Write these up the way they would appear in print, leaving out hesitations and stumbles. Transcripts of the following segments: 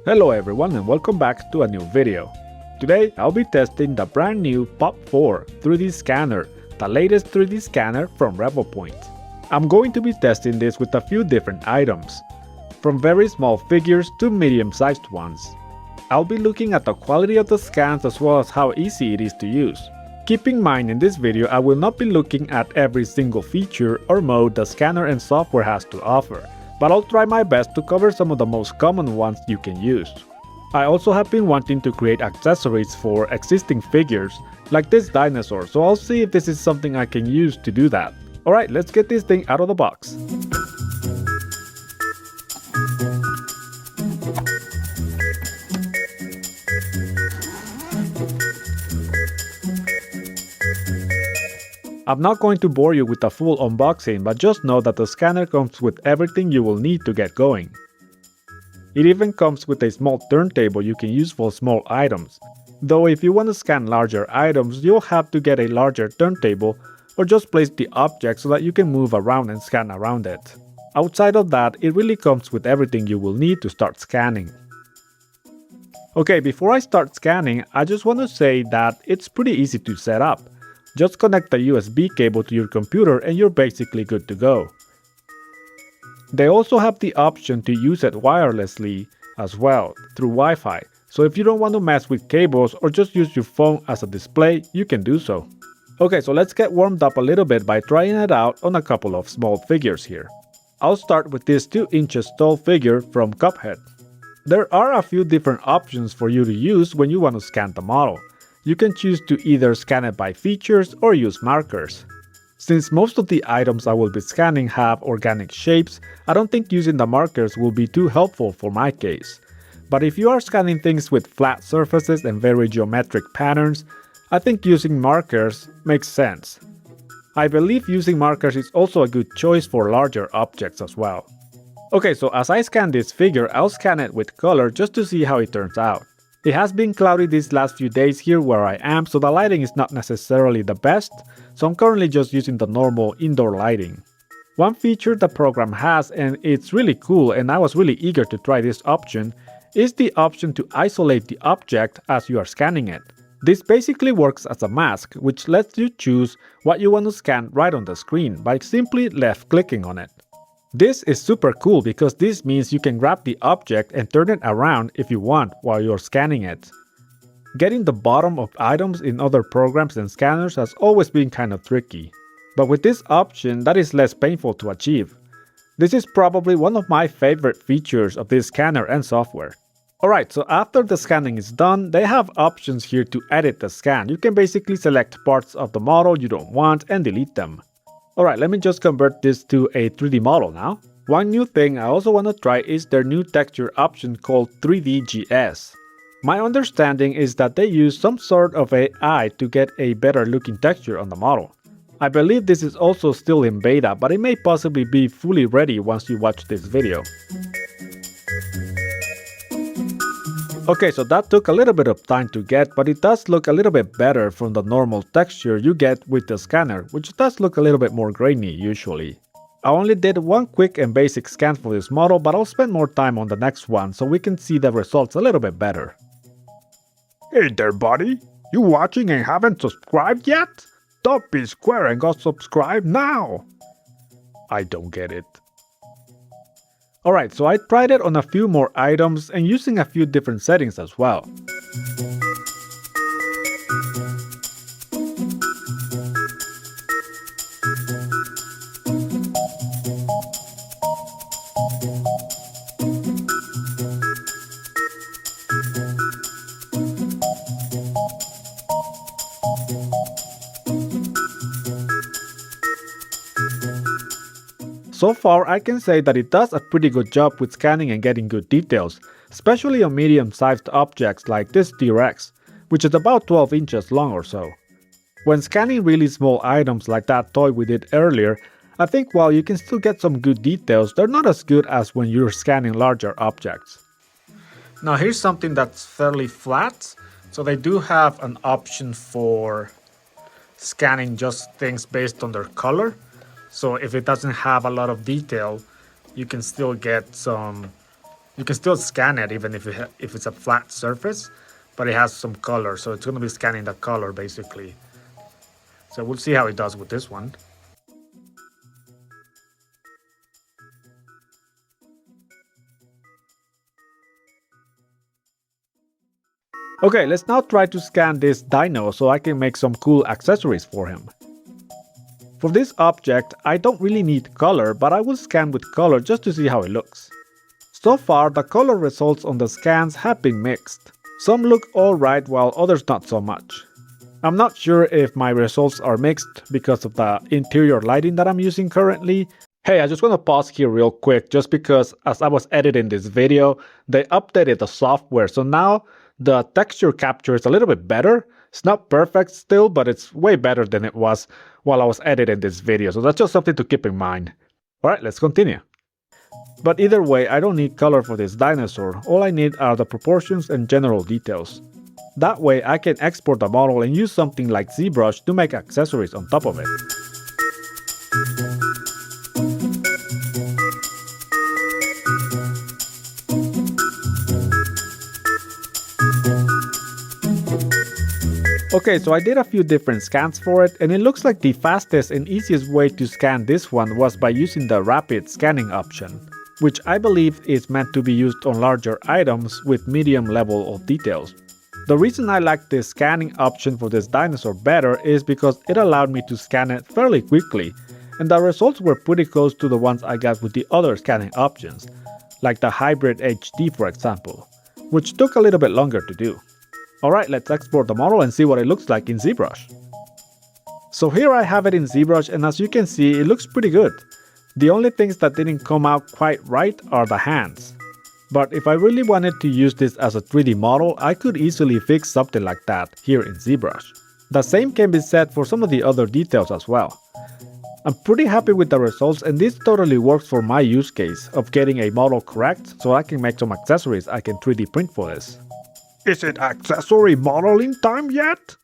Hello everyone and welcome back to a new video. Today I'll be testing the brand new POP4 3D scanner, the latest 3D scanner from Revopoint. I'm going to be testing this with a few different items, from very small figures to medium-sized ones. I'll be looking at the quality of the scans as well as how easy it is to use. Keep in mind, in this video I will not be looking at every single feature or mode the scanner and software has to offer, but I'll try my best to cover some of the most common ones you can use. I also have been wanting to create accessories for existing figures, like this dinosaur, so I'll see if this is something I can use to do that. Alright, let's get this thing out of the box. I'm not going to bore you with a full unboxing, but just know that the scanner comes with everything you will need to get going. It even comes with a small turntable you can use for small items, though if you want to scan larger items you'll have to get a larger turntable or just place the object so that you can move around and scan around it. Outside of that, it really comes with everything you will need to start scanning. Okay, before I start scanning, I just want to say that it's pretty easy to set up. Just connect the USB cable to your computer and you're basically good to go. They also have the option to use it wirelessly as well, through Wi-Fi, so if you don't want to mess with cables or just use your phone as a display, you can do so. Okay, so let's get warmed up a little bit by trying it out on a couple of small figures here. I'll start with this 2 inches tall figure from Cuphead. There are a few different options for you to use when you want to scan the model. You can choose to either scan it by features or use markers. Since most of the items I will be scanning have organic shapes, I don't think using the markers will be too helpful for my case. But if you are scanning things with flat surfaces and very geometric patterns, I think using markers makes sense. I believe using markers is also a good choice for larger objects as well. Okay, so as I scan this figure, I'll scan it with color just to see how it turns out. It has been cloudy these last few days here where I am, so the lighting is not necessarily the best, so I'm currently just using the normal indoor lighting. One feature the program has, and it's really cool and I was really eager to try this option, is the option to isolate the object as you are scanning it. This basically works as a mask, which lets you choose what you want to scan right on the screen by simply left-clicking on it. This is super cool because this means you can grab the object and turn it around if you want while you're scanning it. Getting the bottom of items in other programs and scanners has always been kind of tricky, but with this option that is less painful to achieve. This is probably one of my favorite features of this scanner and software. Alright, so after the scanning is done, they have options here to edit the scan. You can basically select parts of the model you don't want and delete them. Alright, let me just convert this to a 3D model now. One new thing I also want to try is their new texture option called 3DGS. My understanding is that they use some sort of AI to get a better looking texture on the model. I believe this is also still in beta, but it may possibly be fully ready once you watch this video. Okay, so that took a little bit of time to get, but it does look a little bit better from the normal texture you get with the scanner, which does look a little bit more grainy usually. I only did one quick and basic scan for this model, but I'll spend more time on the next one so we can see the results a little bit better. Hey there, buddy! You watching and haven't subscribed yet? Don't be square and go subscribe now! I don't get it. Alright, so I tried it on a few more items and using a few different settings as well. So far, I can say that it does a pretty good job with scanning and getting good details, especially on medium-sized objects like this T-Rex, which is about 12 inches long or so. When scanning really small items like that toy we did earlier, I think while you can still get some good details, they're not as good as when you're scanning larger objects. Now here's something that's fairly flat, so they do have an option for scanning just things based on their color. So if it doesn't have a lot of detail, you can still get some You can still scan it even if it's a flat surface, but it has some color, so it's going to be scanning the color basically. So we'll see how it does with this one. Okay, let's now try to scan this dino so I can make some cool accessories for him. For this object, I don't really need color, but I will scan with color just to see how it looks. So far, the color results on the scans have been mixed. Some look alright while others not so much. I'm not sure if my results are mixed because of the interior lighting that I'm using currently. Hey, I just want to pause here real quick just because as I was editing this video, they updated the software, so now the texture capture is a little bit better. It's not perfect still, but it's way better than it was while I was editing this video, so that's just something to keep in mind. Alright, let's continue. But either way, I don't need color for this dinosaur, all I need are the proportions and general details. That way I can export the model and use something like ZBrush to make accessories on top of it. Okay, so I did a few different scans for it, and it looks like the fastest and easiest way to scan this one was by using the Rapid Scanning option, which I believe is meant to be used on larger items with medium level of details. The reason I like this scanning option for this dinosaur better is because it allowed me to scan it fairly quickly, and the results were pretty close to the ones I got with the other scanning options, like the Hybrid HD for example, which took a little bit longer to do. Alright, let's export the model and see what it looks like in ZBrush. So here I have it in ZBrush, and as you can see, it looks pretty good. The only things that didn't come out quite right are the hands. But if I really wanted to use this as a 3D model, I could easily fix something like that here in ZBrush. The same can be said for some of the other details as well. I'm pretty happy with the results, and this totally works for my use case of getting a model correct so I can make some accessories I can 3D print for this. Is it accessory modeling time yet?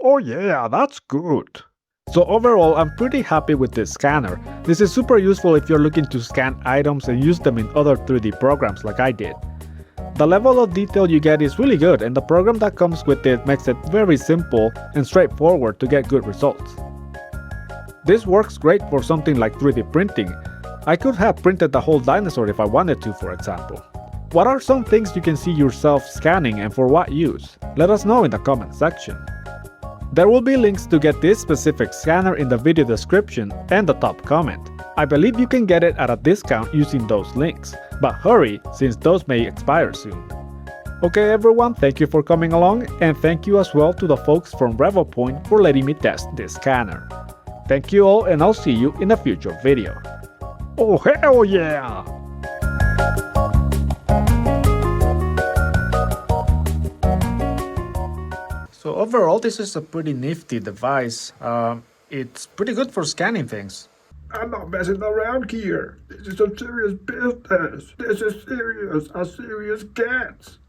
Oh yeah, that's good. So overall, I'm pretty happy with this scanner. This is super useful if you're looking to scan items and use them in other 3D programs like I did. The level of detail you get is really good, and the program that comes with it makes it very simple and straightforward to get good results. This works great for something like 3D printing. I could have printed the whole dinosaur if I wanted to, for example. What are some things you can see yourself scanning and for what use? Let us know in the comment section. There will be links to get this specific scanner in the video description and the top comment. I believe you can get it at a discount using those links, but hurry since those may expire soon. Okay everyone, thank you for coming along, and thank you as well to the folks from Revopoint for letting me test this scanner. Thank you all, and I'll see you in a future video. Oh hell yeah! So overall, this is a pretty nifty device. It's pretty good for scanning things. I'm not messing around here. This is some serious business. This is serious as serious gets.